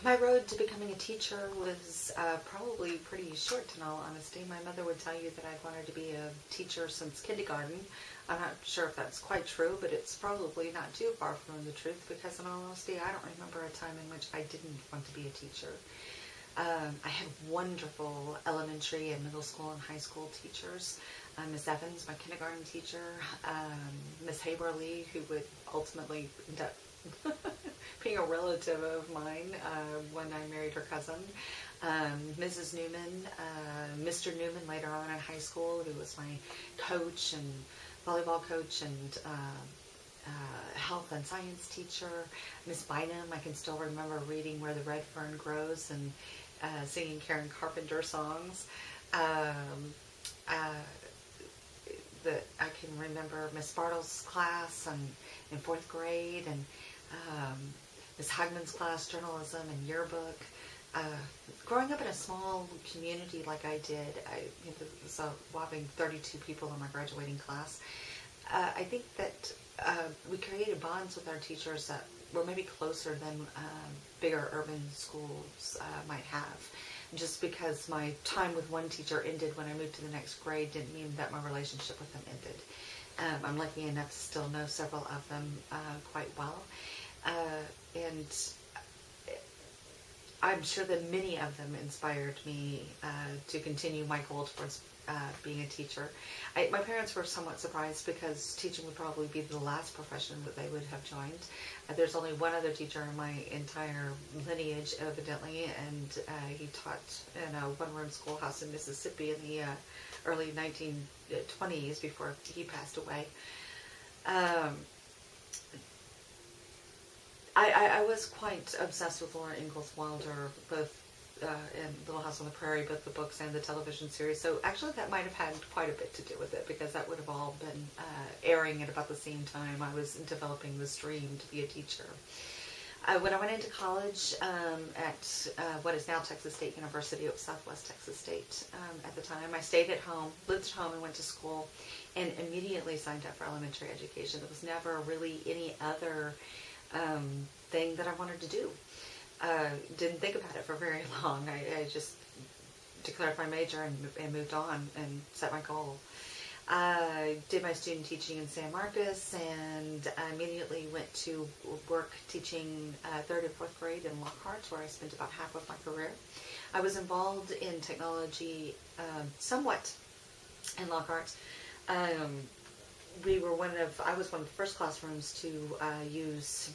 My road to becoming a teacher was probably pretty short, in all honesty. My mother would tell you that I'd wanted to be a teacher since kindergarten. I'm not sure if that's quite true, but it's probably not too far from the truth because, in all honesty, I don't remember a time in which I didn't want to be a teacher. I had wonderful elementary and middle school and high school teachers. Miss Evans, my kindergarten teacher, Miss Haberly, who would ultimately end up being a relative of mine when I married her cousin, Mrs. Newman, Mr. Newman later on in high school, who was my coach and volleyball coach and health and science teacher, Miss Bynum. I can still remember reading Where the Red Fern Grows and singing Karen Carpenter songs. I can remember Miss Bartle's class in 4th grade, and Miss Hagman's class, journalism and yearbook. Growing up in a small community like I did, there was a whopping 32 people in my graduating class. I think that we created bonds with our teachers that were maybe closer than bigger urban schools might have. Just because my time with one teacher ended when I moved to the next grade didn't mean that my relationship with them ended. I'm lucky enough to still know several of them quite well. And I'm sure that many of them inspired me to continue my goal towards being a teacher. My parents were somewhat surprised because teaching would probably be the last profession that they would have joined. There's only one other teacher in my entire lineage, evidently, and he taught in a one-room schoolhouse in Mississippi in the early 1920s before he passed away. I was quite obsessed with Laura Ingalls Wilder, both in Little House on the Prairie, both the books and the television series. So actually that might have had quite a bit to do with it, because that would have all been airing at about the same time I was developing this dream to be a teacher. When I went into college at what is now Texas State University, it was Southwest Texas State at the time, I stayed at home, lived at home and went to school, and immediately signed up for elementary education. There was never really any other thing that I wanted to do. Didn't think about it for very long. I just declared my major and moved on and set my goal. I did my student teaching in San Marcos, and I immediately went to work teaching 3rd and 4th grade in Lockhart, where I spent about half of my career. I was involved in technology somewhat in Lockhart. I was one of the first classrooms to use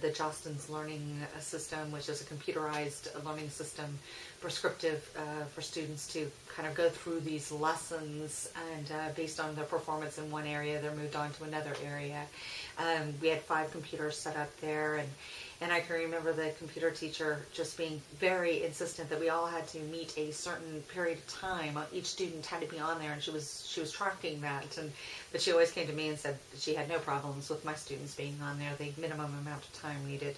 the Jostens learning system, which is a computerized learning system, prescriptive for students to kind of go through these lessons, and based on their performance in one area, they're moved on to another area. We had 5 computers set up there, and I can remember the computer teacher just being very insistent that we all had to meet a certain period of time. Each student had to be on there, and she was tracking that. But she always came to me and said that she had no problems with my students being on there, the minimum amount of time needed.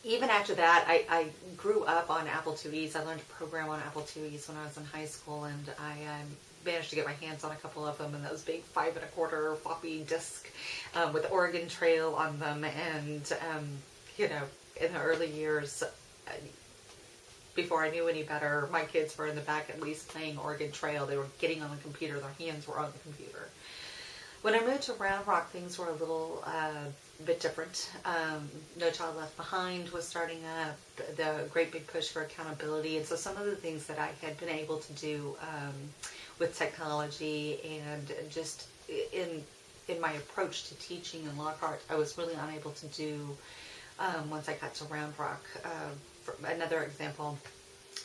Even after that, I grew up on Apple IIes. I learned to program on Apple IIes when I was in high school, and I managed to get my hands on a couple of them, and those big 5 1/4 floppy disk with Oregon Trail on them. And in the early years, before I knew any better, my kids were in the back at least playing Oregon Trail. They were getting on the computer, their hands were on the computer. When I moved to Round Rock, things were a little bit different. No Child Left Behind was starting up, the great big push for accountability, and so some of the things that I had been able to do with technology and just in my approach to teaching in Lockhart, I was really unable to do once I got to Round Rock. For another example,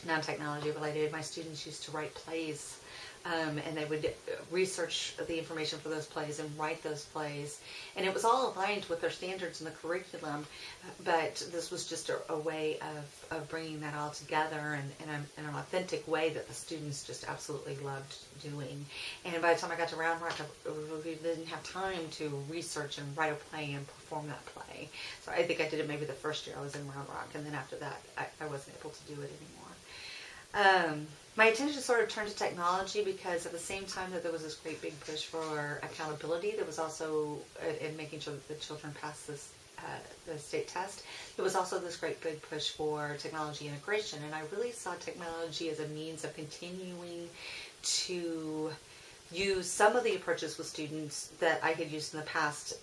non-technology related, my students used to write plays, and they would research the information for those plays and write those plays, and it was all aligned with their standards in the curriculum, but this was just a way of bringing that all together in an authentic way that the students just absolutely loved doing. And by the time I got to Round Rock, I really didn't have time to research and write a play and perform that play. So I think I did it maybe the first year I was in Round Rock, and then after that I wasn't able to do it anymore. My attention sort of turned to technology because at the same time that there was this great big push for accountability, there was also in making sure that the children passed this the state test. It was also this great big push for technology integration, and I really saw technology as a means of continuing to use some of the approaches with students that I had used in the past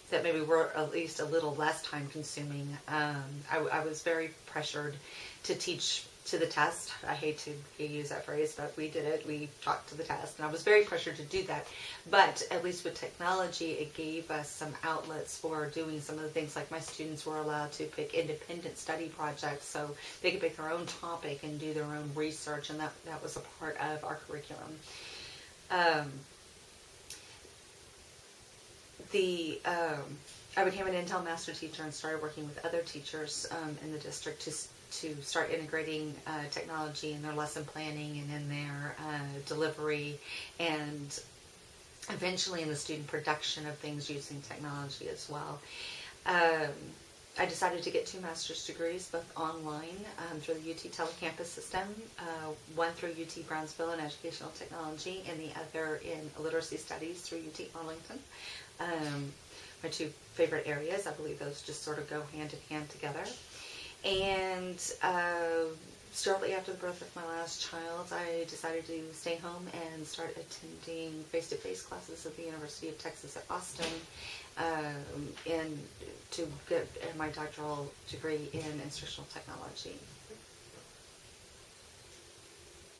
that maybe were at least a little less time consuming. I was very pressured to teach to the test. I hate to use that phrase, but we did it. We taught to the test, and I was very pressured to do that. But at least with technology, it gave us some outlets for doing some of the things, like my students were allowed to pick independent study projects, so they could pick their own topic and do their own research, and that was a part of our curriculum. I became an Intel master teacher and started working with other teachers in the district to start integrating technology in their lesson planning and in their delivery, and eventually in the student production of things using technology as well. I decided to get 2 master's degrees, both online through the UT Telecampus system, one through UT Brownsville in educational technology, and the other in literacy studies through UT Arlington. My 2 favorite areas. I believe those just sort of go hand in hand together. And shortly after the birth of my last child, I decided to stay home and start attending face-to-face classes at the University of Texas at Austin, and to get my doctoral degree in instructional technology.